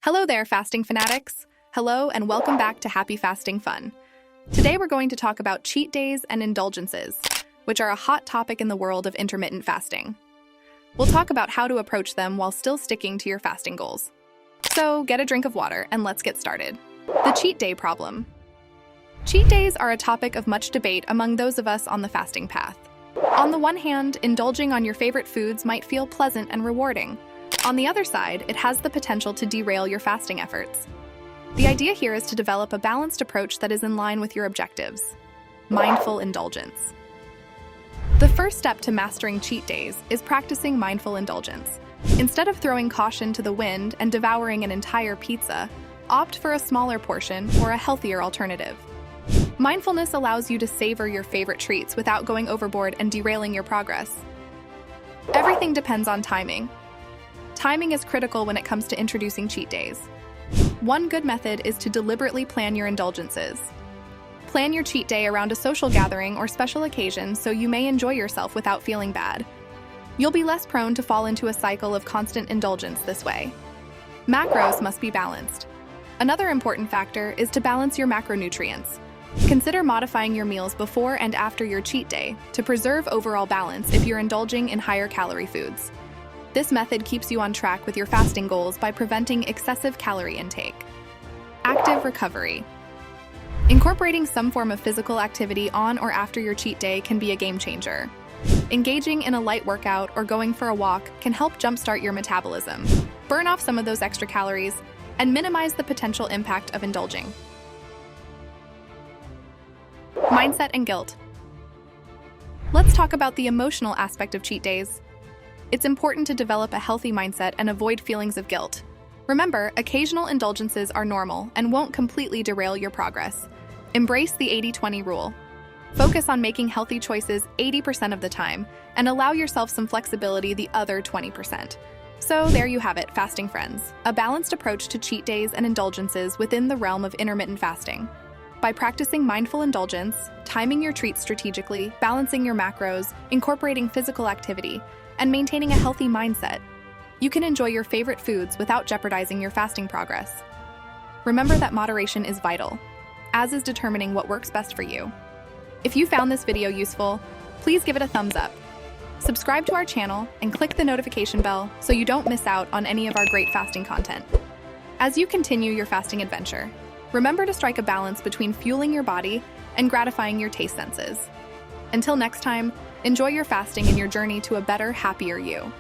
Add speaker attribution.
Speaker 1: Hello there, fasting fanatics. Hello and welcome back to Happy Fasting Fun. Today we're going to talk about cheat days and indulgences, which are a hot topic in the world of intermittent fasting. We'll talk about how to approach them while still sticking to your fasting goals. So get a drink of water and let's get started. The cheat day problem. Cheat days are a topic of much debate among those of us on the fasting path. On the one hand, indulging on your favorite foods might feel pleasant and rewarding. On the other side, it has the potential to derail your fasting efforts. The idea here is to develop a balanced approach that is in line with your objectives. Mindful indulgence. The first step to mastering cheat days is practicing mindful indulgence. Instead of throwing caution to the wind and devouring an entire pizza, opt for a smaller portion or a healthier alternative. Mindfulness allows you to savor your favorite treats without going overboard and derailing your progress. Everything depends on timing. Timing is critical when it comes to introducing cheat days. One good method is to deliberately plan your indulgences. Plan your cheat day around a social gathering or special occasion so you may enjoy yourself without feeling bad. You'll be less prone to fall into a cycle of constant indulgence this way. Macros must be balanced. Another important factor is to balance your macronutrients. Consider modifying your meals before and after your cheat day to preserve overall balance if you're indulging in higher calorie foods. This method keeps you on track with your fasting goals by preventing excessive calorie intake. Active recovery. Incorporating some form of physical activity on or after your cheat day can be a game changer. Engaging in a light workout or going for a walk can help jumpstart your metabolism, burn off some of those extra calories, and minimize the potential impact of indulging. Mindset and guilt. Let's talk about the emotional aspect of cheat days. It's important to develop a healthy mindset and avoid feelings of guilt. Remember, occasional indulgences are normal and won't completely derail your progress. Embrace the 80-20 rule. Focus on making healthy choices 80% of the time and allow yourself some flexibility the other 20%. So there you have it, fasting friends, a balanced approach to cheat days and indulgences within the realm of intermittent fasting. By practicing mindful indulgence, timing your treats strategically, balancing your macros, incorporating physical activity, and maintaining a healthy mindset, you can enjoy your favorite foods without jeopardizing your fasting progress. Remember that moderation is vital, as is determining what works best for you. If you found this video useful, please give it a thumbs up. Subscribe to our channel and click the notification bell so you don't miss out on any of our great fasting content. As you continue your fasting adventure, remember to strike a balance between fueling your body and gratifying your taste senses. Until next time, enjoy your fasting and your journey to a better, happier you.